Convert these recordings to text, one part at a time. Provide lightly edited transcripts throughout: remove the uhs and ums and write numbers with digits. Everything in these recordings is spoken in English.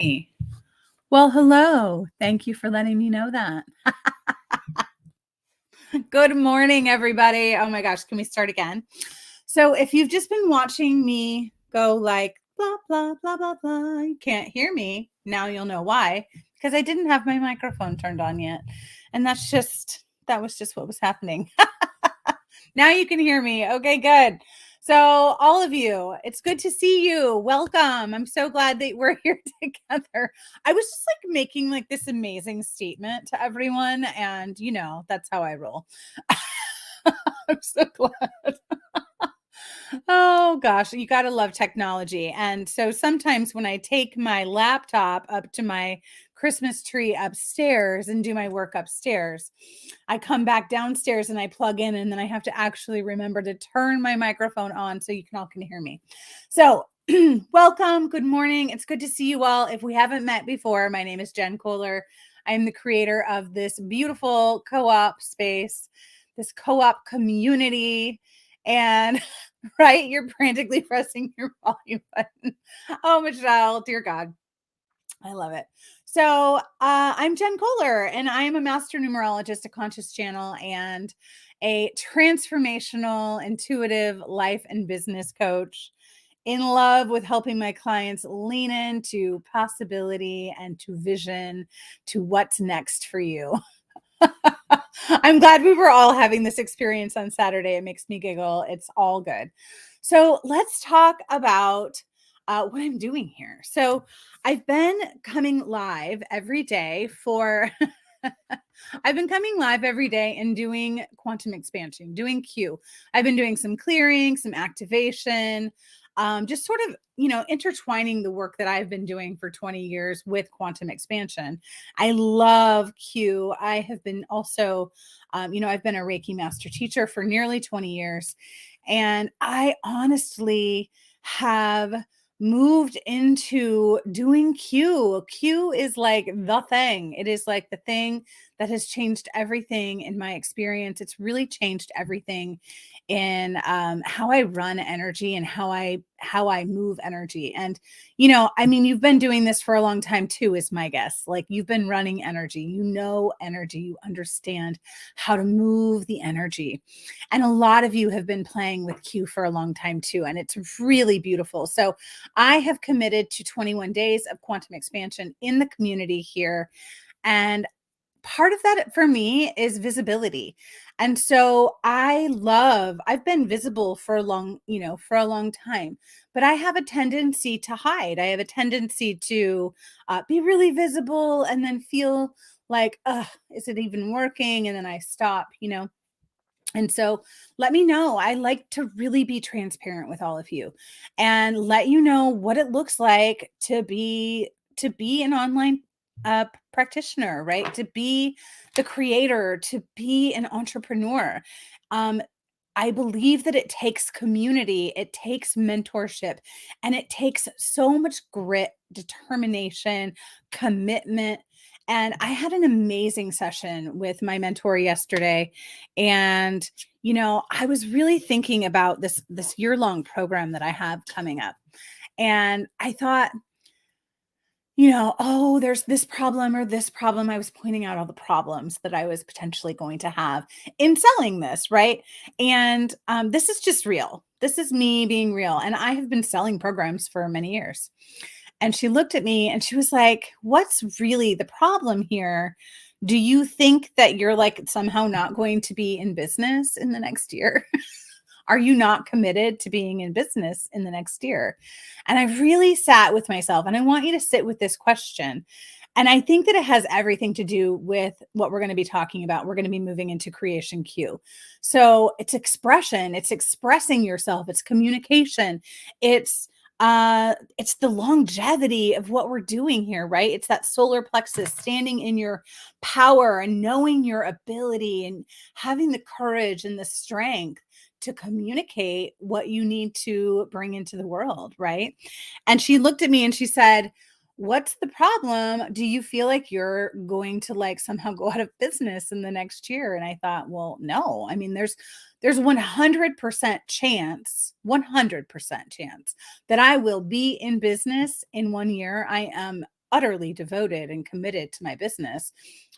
me. Well, hello. Thank you for letting me know that. Good morning, everybody. Oh my gosh, can we start again? So, if you've just been watching me go like blah, blah, blah, blah, blah, you can't hear me. Now you'll know why, because I didn't have my microphone turned on yet. And that was just what was happening. Now you can hear me. Okay, good. So, all of you, it's good to see you. Welcome. I'm so glad that we're here together. I was just like making like this amazing statement to everyone, and that's how I roll. I'm so glad. Oh gosh, you got to love technology. And so sometimes when I take my laptop up to my Christmas tree upstairs and do my work upstairs, I come back downstairs and I plug in, and then I have to actually remember to turn my microphone on so you all can hear me. So welcome. Good morning. It's good to see you all. If we haven't met before, my name is Jen Kohler. I am the creator of this beautiful co-op space, this co-op community. And right, you're frantically pressing your volume button. Oh, Michelle, dear God, I love it. So I'm Jen Kohler, and I am a master numerologist, a conscious channel, and a transformational, intuitive life and business coach, in love with helping my clients lean into possibility and to vision, to what's next for you. I'm glad we were all having this experience on Saturday. It makes me giggle. It's all good. So let's talk about what I'm doing here. So I've been coming live every day for, I've been coming live every day and doing quantum expansion, doing QuE. I've been doing some clearing, some activation, just sort of, intertwining the work that I've been doing for 20 years with quantum expansion. I love QuE. I have been also, I've been a Reiki master teacher for nearly 20 years. And I honestly have moved into doing QuE. QuE is like the thing. It is like the thing that has changed everything in my experience. It's really changed everything in how I run energy and how I move energy. And you've been doing this for a long time too, is my guess. Like, you've been running energy, energy, you understand how to move the energy. And a lot of you have been playing with QuE for a long time too, and it's really beautiful. So I have committed to 21 days of quantum expansion in the community here. And part of that for me is visibility. And so I've been visible for a long time, but I have a tendency to hide. I have a tendency to be really visible and then feel like, is it even working? And then I stop. And so let me know. I like to really be transparent with all of you and let you know what it looks like to be an online practitioner, right? To be the creator, to be an entrepreneur. I believe that it takes community, it takes mentorship, and it takes so much grit, determination, commitment. And I had an amazing session with my mentor yesterday. And, I was really thinking about this year-long program that I have coming up. And I thought, oh, there's this problem or this problem. I was pointing out all the problems that I was potentially going to have in selling this, right? And this is just real. This is me being real. And I have been selling programs for many years. And she looked at me and she was like, what's really the problem here? Do you think that you're like somehow not going to be in business in the next year? Are you not committed to being in business in the next year? And I really sat with myself, and I want you to sit with this question. And I think that it has everything to do with what we're going to be talking about. We're going to be moving into creation QuE. So it's expression, it's expressing yourself, it's communication, it's the longevity of what we're doing here, right? It's that solar plexus, standing in your power and knowing your ability and having the courage and the strength to communicate what you need to bring into the world, right? And she looked at me and she said, what's the problem? Do you feel like you're going to like somehow go out of business in the next year? And I thought, well, no. I mean, there's 100% chance, 100% chance that I will be in business in 1 year. I am utterly devoted and committed to my business,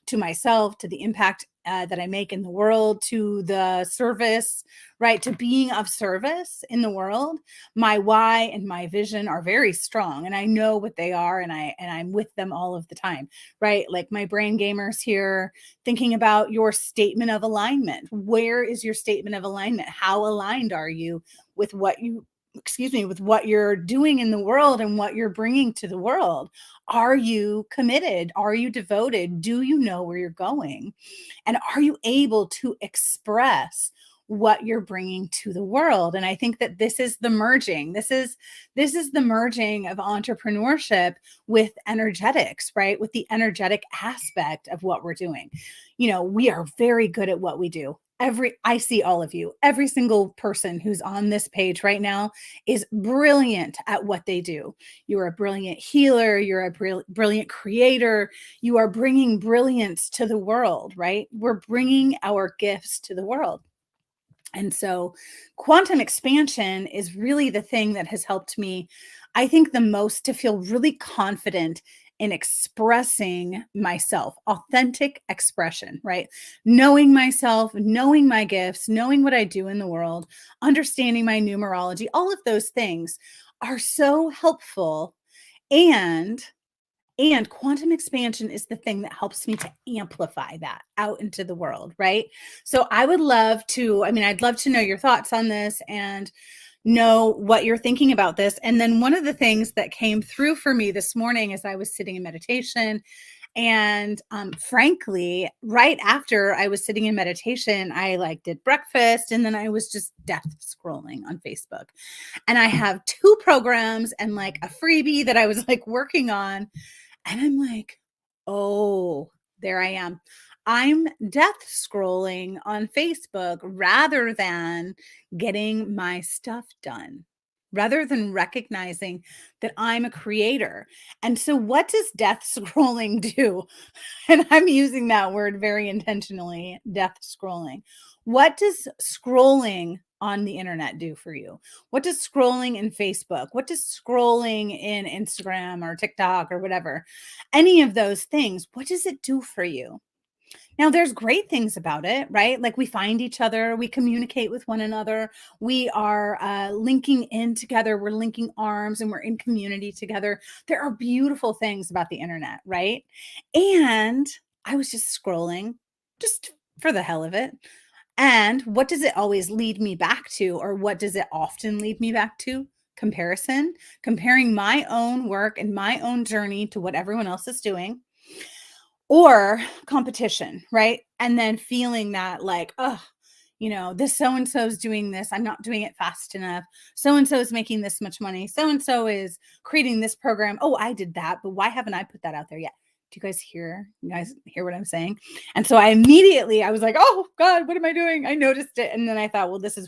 to myself, to the impact that I make in the world, to the service, right? To being of service in the world. My why and my vision are very strong, and I know what they are, and I'm with them all of the time, right? Like my brain gamers here, thinking about your statement of alignment. Where is your statement of alignment? How aligned are you with what you with what you're doing in the world and what you're bringing to the world? Are you committed? Are you devoted? Do you know where you're going? And are you able to express what you're bringing to the world? And I think that this is the merging. This is the merging of entrepreneurship with energetics, right? With the energetic aspect of what we're doing. We are very good at what we do. I see all of you. Every single person who's on this page right now is brilliant at what they do. You're a brilliant healer. You're a brilliant creator. You are bringing brilliance to the world, right? We're bringing our gifts to the world. And so quantum expansion is really the thing that has helped me, I think, the most to feel really confident in expressing myself, authentic expression, right? Knowing myself, knowing my gifts, knowing what I do in the world, understanding my numerology, all of those things are so helpful. And quantum expansion is the thing that helps me to amplify that out into the world, right? So I'd love to know your thoughts on this and know what you're thinking about this. And then one of the things that came through for me this morning as I was sitting in meditation, and frankly, right after I was sitting in meditation, I did breakfast, and then I was just death scrolling on Facebook. And I have 2 programs and a freebie that I was working on. And I'm like, oh, there I am. I'm death scrolling on Facebook rather than getting my stuff done, rather than recognizing that I'm a creator. And so, what does death scrolling do? And I'm using that word very intentionally, death scrolling. What does scrolling on the internet do for you? What does scrolling in Facebook? What does scrolling in Instagram or TikTok or whatever? Any of those things, what does it do for you? Now, there's great things about it, right? Like we find each other, we communicate with one another, we are linking in together, we're linking arms, and we're in community together. There are beautiful things about the internet, right? And I was just scrolling just for the hell of it. And what does it always lead me back to, or what does it often lead me back to? Comparison, comparing my own work and my own journey to what everyone else is doing, or competition, right? And then feeling that oh, this so and so is doing this. I'm not doing it fast enough. So and so is making this much money. So and so is creating this program. Oh, I did that, but why haven't I put that out there yet? Do you guys hear? You guys hear what I'm saying? And so I was like, oh God, what am I doing? I noticed it. And then I thought, well, this is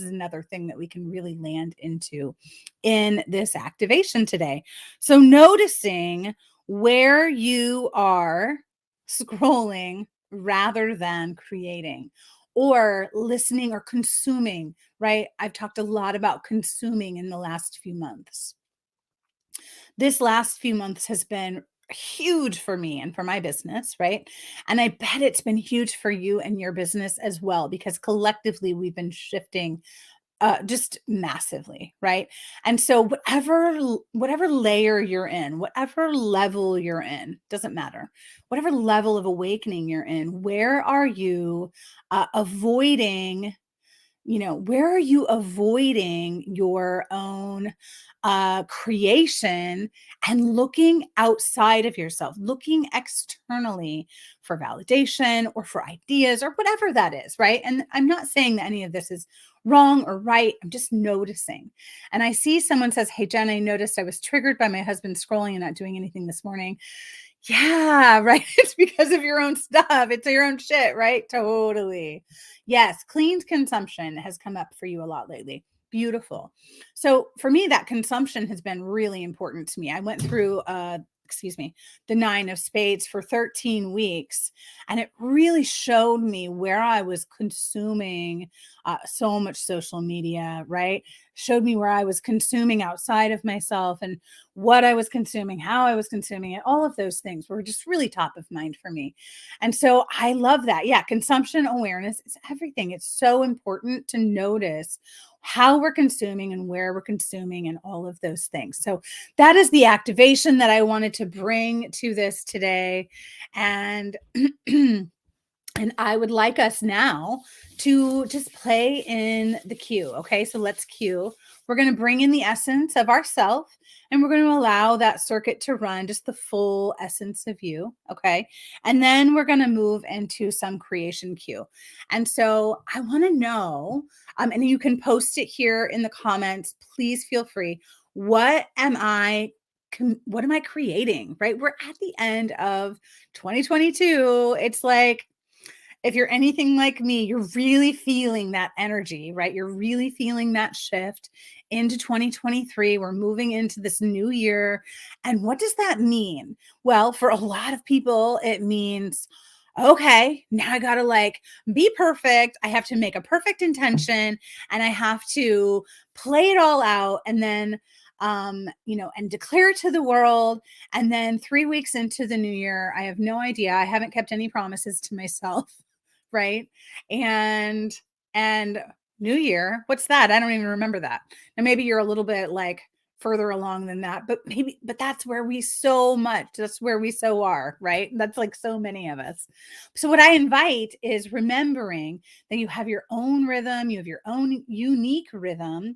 another thing that we can really land into in this activation today. So noticing where you are scrolling rather than creating, or listening or consuming, right? I've talked a lot about consuming in the last few months. This last few months has been huge for me and for my business, right? And I bet it's been huge for you and your business as well, because collectively we've been shifting just massively, right? And so whatever layer you're in, whatever level you're in, doesn't matter. Whatever level of awakening you're in, where are you avoiding? Where are you avoiding your own creation and looking outside of yourself, looking externally for validation or for ideas or whatever that is, right? And I'm not saying that any of this is wrong or right. I'm just noticing. And I see someone says, hey, Jen, I noticed I was triggered by my husband scrolling and not doing anything this morning. Yeah, right. It's because of your own stuff. It's your own shit, right? Totally. Yes, clean consumption has come up for you a lot lately. Beautiful. So for me, that consumption has been really important to me. I went through the 9 of spades for 13 weeks, and it really showed me where I was consuming so much social media, right? Showed me where I was consuming outside of myself and what I was consuming, how I was consuming it. All of those things were just really top of mind for me. And so I love that. Yeah, consumption awareness is everything. It's so important to notice how we're consuming and where we're consuming and all of those things. So that is the activation that I wanted to bring to this today. And and I would like us now to just play in the QuE. Okay, so let's QuE. We're going to bring in the essence of ourself, and we're going to allow that circuit to run, just the full essence of you. Okay, and then we're going to move into some creation QuE. And so I want to know, and you can post it here in the comments. Please feel free. What am I creating? Right, we're at the end of 2022. It's like, if you're anything like me, you're really feeling that energy, right? You're really feeling that shift into 2023. We're moving into this new year. And what does that mean? Well, for a lot of people, it means, okay, now I got to like be perfect. I have to make a perfect intention and I have to play it all out and then and declare it to the world. And then 3 weeks into the new year, I have no idea. I haven't kept any promises to myself. Right. And new year, what's that? I don't even remember that. Now maybe you're a little bit like further along than that, but that's where that's where we so are, right? That's like so many of us. So what I invite is remembering that you have your own rhythm, you have your own unique rhythm,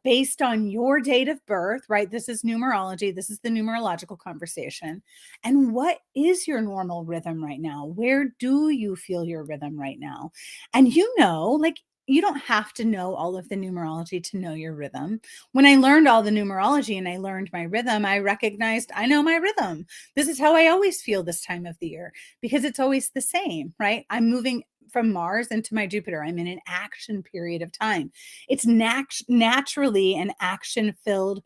based on your date of birth, right? This is numerology. This is the numerological conversation. And what is your normal rhythm right now? Where do you feel your rhythm right now? And like, you don't have to know all of the numerology to know your rhythm. When I learned all the numerology and I learned my rhythm, I recognized I know my rhythm. This is how I always feel this time of the year because it's always the same, right? I'm moving from Mars into my Jupiter. I'm in an action period of time. It's naturally an action filled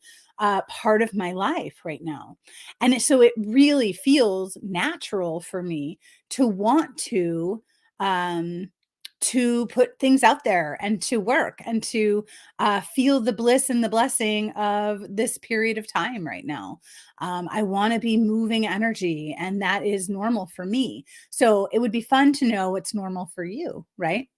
part of my life right now. And so it really feels natural for me to want to put things out there and to work and to feel the bliss and the blessing of this period of time right now. I want to be moving energy, and that is normal for me. So it would be fun to know what's normal for you, right?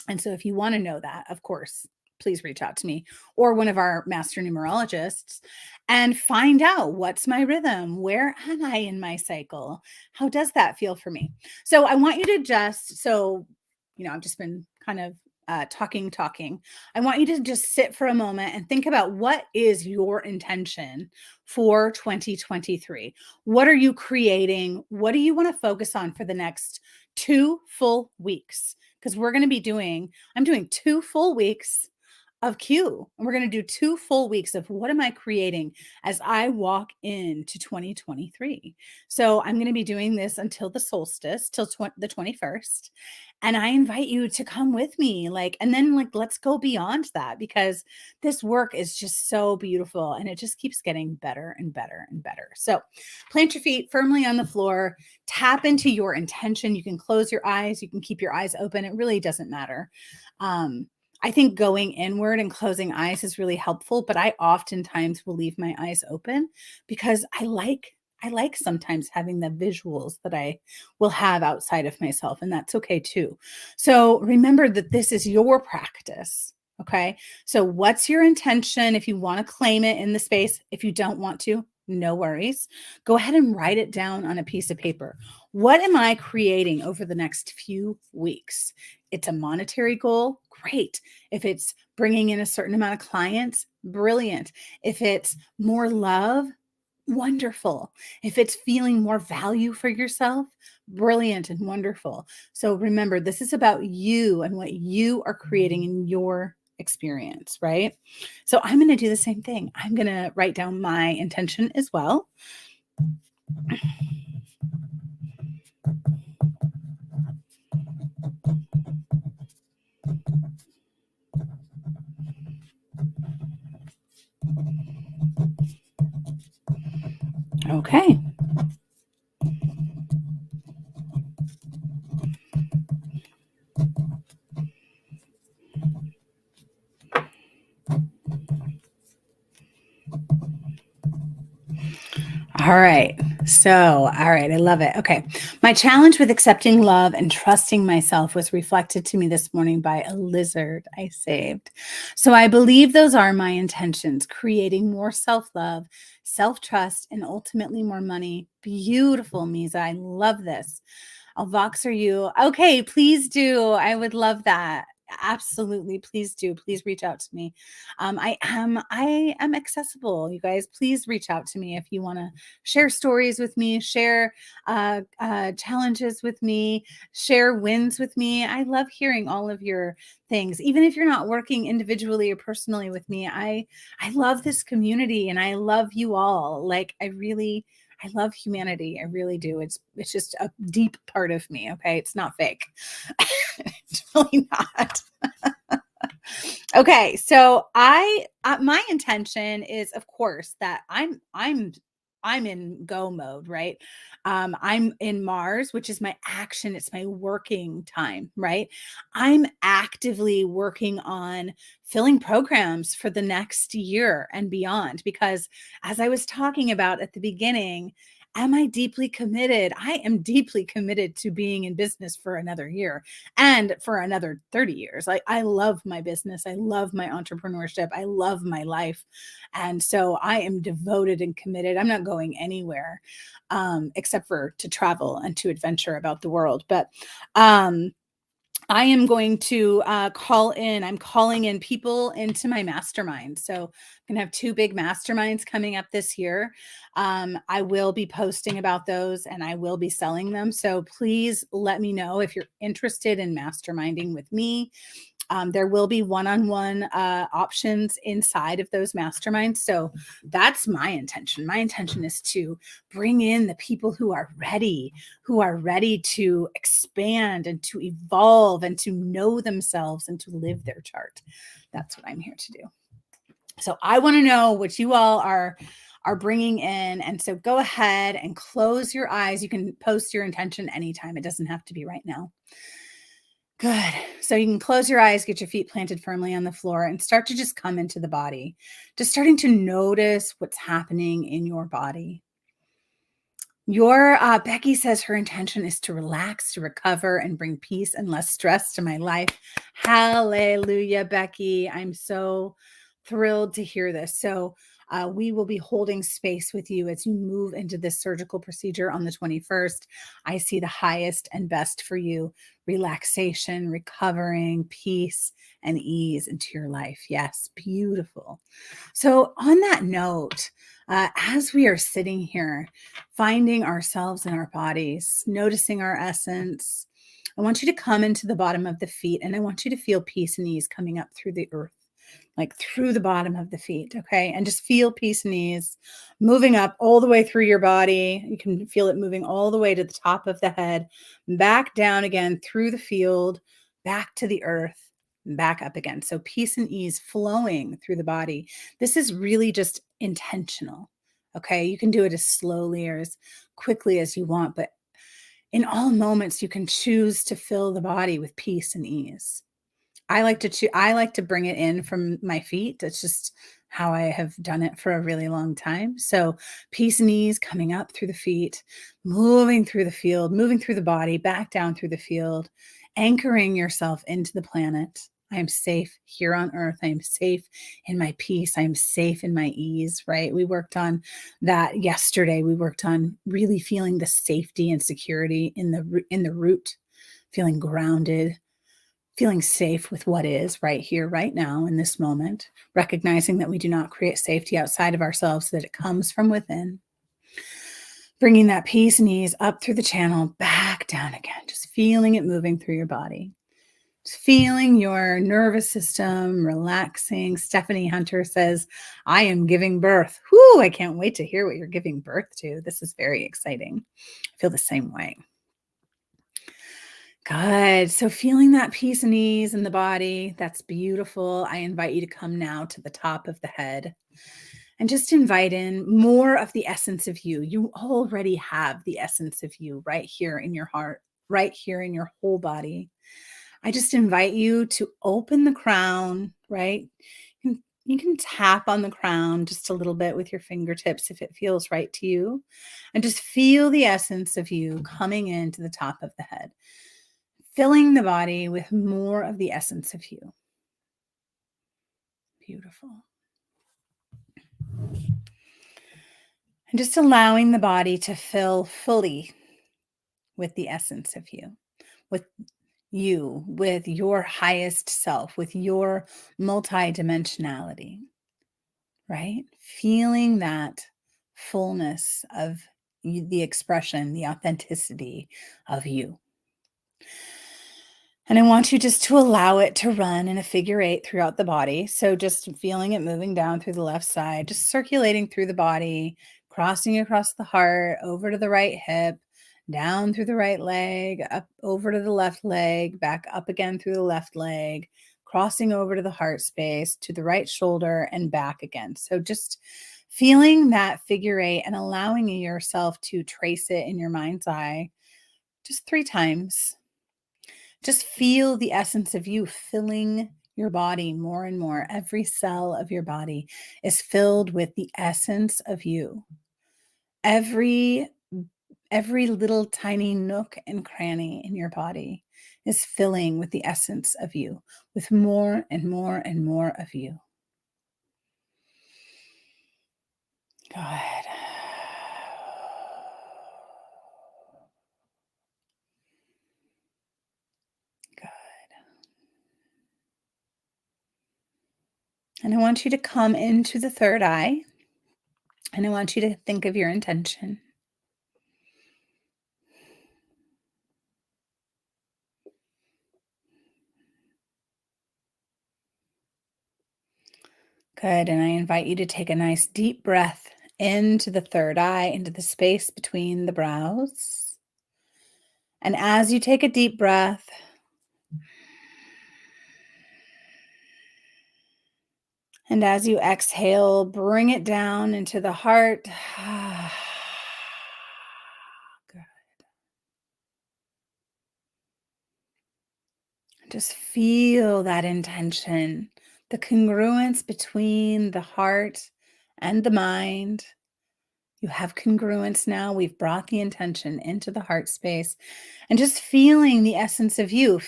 And so if you want to know that, of course, please reach out to me or one of our master numerologists and find out what's my rhythm. Where am I in my cycle? How does that feel for me? So I want you to I've just been kind of talking. I want you to just sit for a moment and think about what is your intention for 2023. What are you creating? What do you want to focus on for the next 2 full weeks? Because I'm doing 2 full weeks of QuE. And we're going to do 2 full weeks of what am I creating as I walk into 2023. So I'm going to be doing this until the solstice, till the 21st. And I invite you to come with me, and then let's go beyond that, because this work is just so beautiful and it just keeps getting better and better and better. So plant your feet firmly on the floor, tap into your intention. You can close your eyes, you can keep your eyes open. It really doesn't matter. I think going inward and closing eyes is really helpful, but I oftentimes will leave my eyes open because I like sometimes having the visuals that I will have outside of myself, and that's okay too. So remember that this is your practice. Okay. So what's your intention? If you want to claim it in the space, if you don't want to, no worries. Go ahead and write it down on a piece of paper. What am I creating over the next few weeks? It's a monetary goal. Great. If it's bringing in a certain amount of clients, brilliant. If it's more love, wonderful. If it's feeling more value for yourself, brilliant and wonderful. So remember, this is about you and what you are creating in your experience, right? So I'm going to do the same thing. I'm going to write down my intention as well. Okay. All right. All right. I love it. Okay. My challenge with accepting love and trusting myself was reflected to me this morning by a lizard I saved. So I believe those are my intentions, creating more self love, self trust, and ultimately more money. Beautiful, Misa. I love this. I'll Voxer you. Okay. Please do. I would love that. Absolutely. Please do. Please reach out to me. I am accessible. You guys, please reach out to me if you want to share stories with me, share challenges with me, share wins with me. I love hearing all of your things, even if you're not working individually or personally with me. I love this community and I love you all. Like I love humanity. I really do. It's just a deep part of me. Okay, it's not fake. It's really not. Okay, so I my intention is, of course, that I'm in go mode, right? I'm in Mars, which is my action, it's my working time, right? I'm actively working on filling programs for the next year and beyond because as I was talking about at the beginning, am I deeply committed? I am deeply committed to being in business for another year and for another 30 years. Like I love my business. I love my entrepreneurship. I love my life. And so I am devoted and committed. I'm not going anywhere except for to travel and to adventure about the world. But I am going to call in. I'm calling in people into my mastermind. So I'm going to have two big masterminds coming up this year. I will be posting about those and I will be selling them. So please let me know if you're interested in masterminding with me. There will be one-on-one options inside of those masterminds. So that's my intention. My intention is to bring in the people who are ready to expand and to evolve and to know themselves and to live their chart. That's what I'm here to do. So I want to know what you all are bringing in. And so go ahead and close your eyes. You can post your intention anytime. It doesn't have to be right now. Good. So you can close your eyes, get your feet planted firmly on the floor, and start to just come into the body. Just starting to notice what's happening in your body. Your Becky says her intention is to relax, to recover, and bring peace and less stress to my life. Hallelujah, Becky. I'm so thrilled to hear this. So we will be holding space with you as you move into this surgical procedure on the 21st. I see the highest and best for you: relaxation, recovering, peace, and ease into your life. Yes, beautiful. So on that note, as we are sitting here, finding ourselves in our bodies, noticing our essence, I want you to come into the bottom of the feet and I want you to feel peace and ease coming up through the earth, like through the bottom of the feet. Okay. And just feel peace and ease moving up all the way through your body. You can feel it moving all the way to the top of the head, back down again through the field, back to the earth, back up again. So peace and ease flowing through the body. This is really just intentional. Okay. You can do it as slowly or as quickly as you want, but in all moments, you can choose to fill the body with peace and ease. I like to bring it in from my feet. That's just how I have done it for a really long time. So peace and ease coming up through the feet, moving through the field, moving through the body, back down through the field, anchoring yourself into the planet. I am safe here on earth. I am safe in my peace. I am safe in my ease, right? We worked on that yesterday. We worked on really feeling the safety and security in the root, feeling grounded, feeling safe with what is right here, right now, in this moment, recognizing that we do not create safety outside of ourselves, that it comes from within. Bringing that peace and ease up through the channel, back down again, just feeling it moving through your body. Just feeling your nervous system relaxing. Stephanie Hunter says, I am giving birth. Whoo, I can't wait to hear what you're giving birth to. This is very exciting. I feel the same way. Good. So feeling that peace and ease in the body, that's beautiful. I invite you to come now to the top of the head and just invite in more of the essence of you. You already have the essence of you right here in your heart, right here in your whole body. I just invite you to open the crown, right? You can tap on the crown just a little bit with your fingertips if it feels right to you. And just feel the essence of you coming into the top of the head, filling the body with more of the essence of you. Beautiful. And just allowing the body to fill fully with the essence of you, with your highest self, with your multidimensionality, right? Feeling that fullness of the expression, the authenticity of you. And I want you just to allow it to run in a figure eight throughout the body. So just feeling it moving down through the left side, just circulating through the body, crossing across the heart, over to the right hip, down through the right leg, up over to the left leg, back up again through the left leg, crossing over to the heart space, to the right shoulder, and back again. So just feeling that figure eight and allowing yourself to trace it in your mind's eye just 3 times. Just feel the essence of you filling your body more and more. Every cell of your body is filled with the essence of you. Every little tiny nook and cranny in your body is filling with the essence of you, with more and more and more of you. Good. Good. And I want you to come into the third eye, and I want you to think of your intention. Good. And I invite you to take a nice deep breath into the third eye, into the space between the brows. And as you take a deep breath, and as you exhale, bring it down into the heart. Good. Just feel that intention, the congruence between the heart and the mind. You have congruence now. We've brought the intention into the heart space and just feeling the essence of you,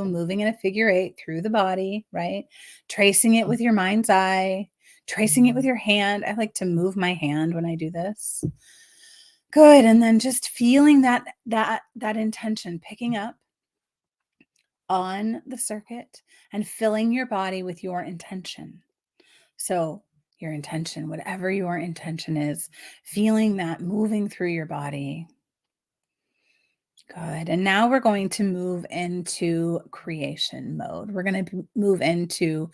moving in a figure eight through the body, right? Tracing it with your mind's eye, tracing it with your hand. I like to move my hand when I do this. Good. And then just feeling that intention picking up on the circuit and filling your body with your intention. So your intention, whatever your intention is, feeling that moving through your body. Good. And now we're going to move into creation mode. We're going to move into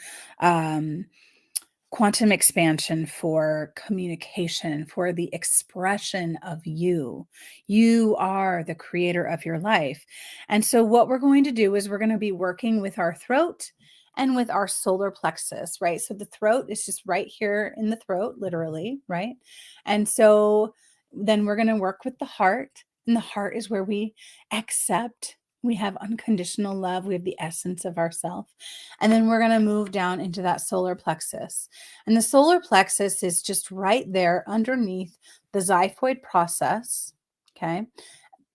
quantum expansion for communication, for the expression of you. You are the creator of your life. And so what we're going to do is we're going to be working with our throat and with our solar plexus, right? So the throat is just right here in the throat, literally, right? And so then we're going to work with the heart, and the heart is where we accept. We have unconditional love. We have the essence of ourself. And then we're going to move down into that solar plexus. And the solar plexus is just right there underneath the xiphoid process, okay?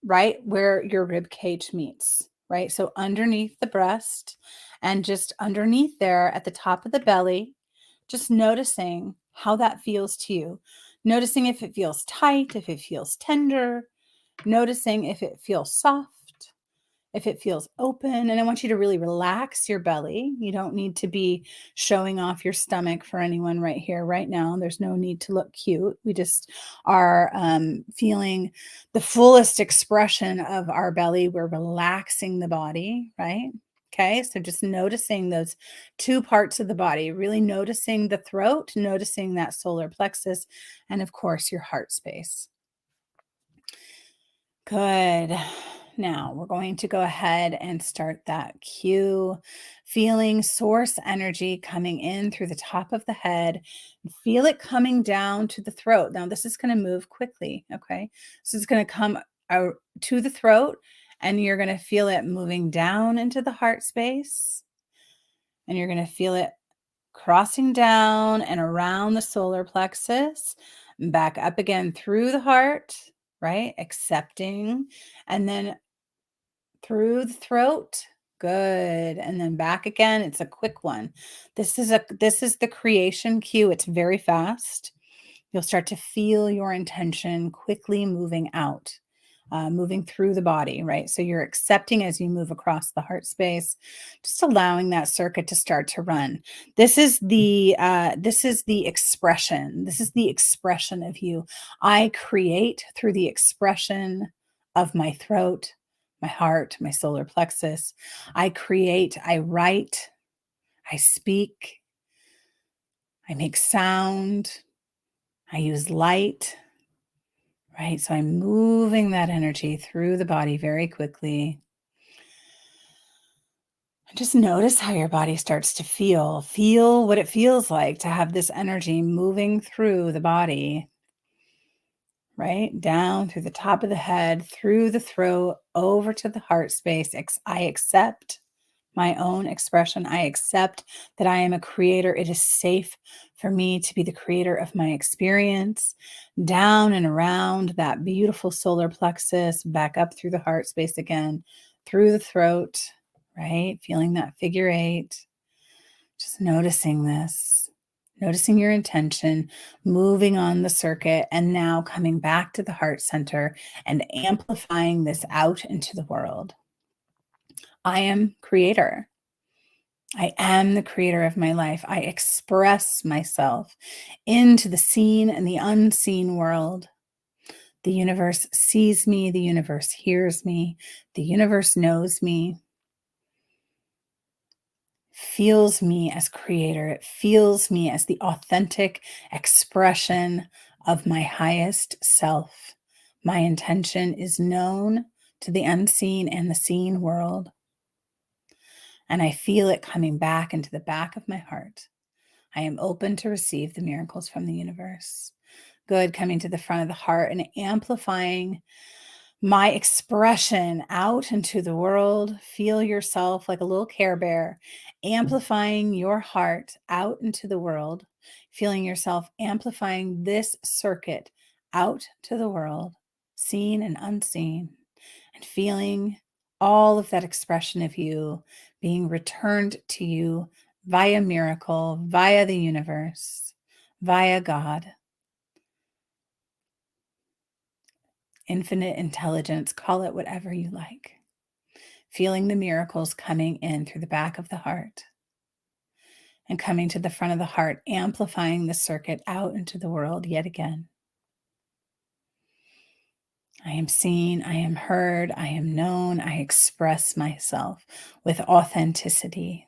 Right where your rib cage meets, right? So underneath the breast and just underneath there at the top of the belly, just noticing how that feels to you. Noticing if it feels tight, if it feels tender, noticing if it feels soft, if it feels open. And I want you to really relax your belly. You don't need to be showing off your stomach for anyone right here, right now. There's no need to look cute. We just are feeling the fullest expression of our belly. We're relaxing the body, right? Okay, so just noticing those two parts of the body, really noticing the throat, noticing that solar plexus, and of course, your heart space. Good. Now we're going to go ahead and start that QuE, feeling source energy coming in through the top of the head. Feel it coming down to the throat. Now this is going to move quickly, okay? So it's going to come out to the throat, and you're going to feel it moving down into the heart space, and you're going to feel it crossing down and around the solar plexus, back up again through the heart, right? Accepting, and then through the throat. Good. And then back again. It's a quick one. This is the creation cue. It's very fast. You'll start to feel your intention quickly moving out, moving through the body, right? So you're accepting as you move across the heart space, just allowing that circuit to start to run. This is the expression. This is the expression of you. I create through the expression of my throat, my heart, my solar plexus. I create, I write, I speak, I make sound, I use light, right? So I'm moving that energy through the body very quickly. And just notice how your body starts to feel. Feel what it feels like to have this energy moving through the body, right? Down through the top of the head, through the throat, over to the heart space. I accept my own expression. I accept that I am a creator. It is safe for me to be the creator of my experience. Down and around that beautiful solar plexus, back up through the heart space again, through the throat, right? Feeling that figure eight. Just noticing this, noticing your intention, moving on the circuit, and now coming back to the heart center and amplifying this out into the world. I am creator. I am the creator of my life. I express myself into the seen and the unseen world. The universe sees me. The universe hears me. The universe knows me. Feels me as creator. It feels me as the authentic expression of my highest self. My intention is known to the unseen and the seen world. And I feel it coming back into the back of my heart. I am open to receive the miracles from the universe. Good, coming to the front of the heart and amplifying my expression out into the world. Feel yourself like a little Care Bear, amplifying your heart out into the world, feeling yourself amplifying this circuit out to the world, seen and unseen, and feeling all of that expression of you being returned to you via miracle, via the universe, via God, infinite intelligence, call it whatever you like. Feeling the miracles coming in through the back of the heart and coming to the front of the heart, amplifying the circuit out into the world yet again. I am seen, I am heard, I am known, I express myself with authenticity.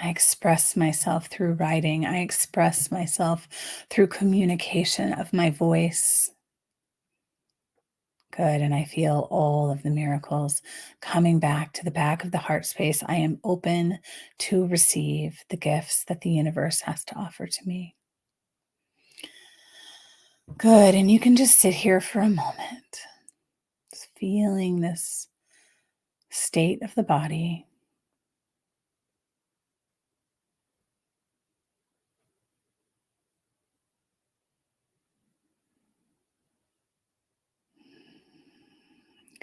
I express myself through writing. I express myself through communication of my voice. Good. And I feel all of the miracles coming back to the back of the heart space. I am open to receive the gifts that the universe has to offer to me. Good. And you can just sit here for a moment, just feeling this state of the body.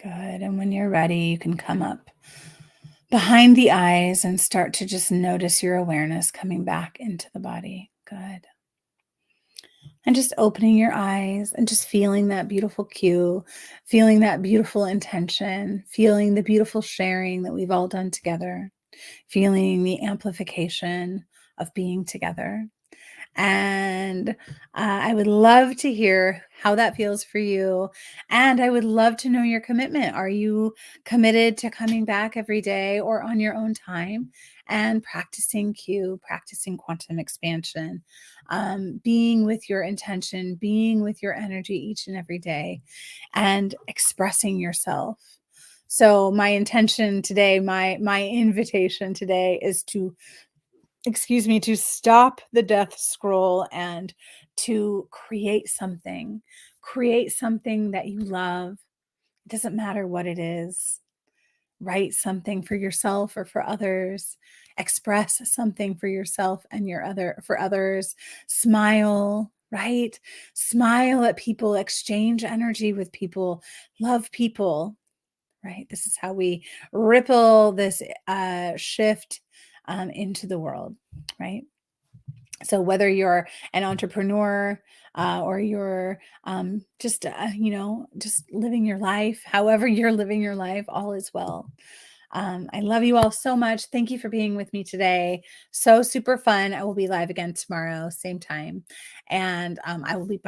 Good. And when you're ready, you can come up behind the eyes and start to just notice your awareness coming back into the body. Good. And just opening your eyes and just feeling that beautiful cue, feeling that beautiful intention, feeling the beautiful sharing that we've all done together, feeling the amplification of being together. And I would love to hear how that feels for you. And I would love to know your commitment. Are you committed to coming back every day or on your own time and practicing QuE, practicing quantum expansion, being with your intention, being with your energy each and every day, and expressing yourself? So my intention today, my invitation today is to to stop the death scroll and to create something that you love. It doesn't matter what it is. write something for yourself or for others, express something for yourself and for others, smile, right? Smile at people, exchange energy with people, love people, right? This is how we ripple this shift into the world, right? So whether you're an entrepreneur or you're just, just living your life, however you're living your life, all is well. I love you all so much. Thank you for being with me today. So super fun. I will be live again tomorrow, same time. And I will be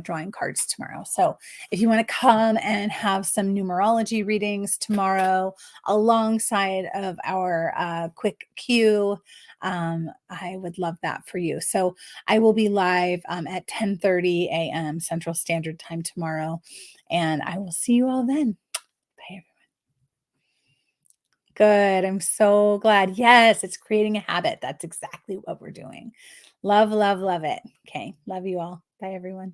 drawing cards tomorrow. So if you want to come and have some numerology readings tomorrow alongside of our quick QuE, I would love that for you. So I will be live at 10:30 a.m. Central Standard Time tomorrow. And I will see you all then. Bye. Good. I'm so glad. Yes, it's creating a habit. That's exactly what we're doing. Love, love, love it. Okay. Love you all. Bye, everyone.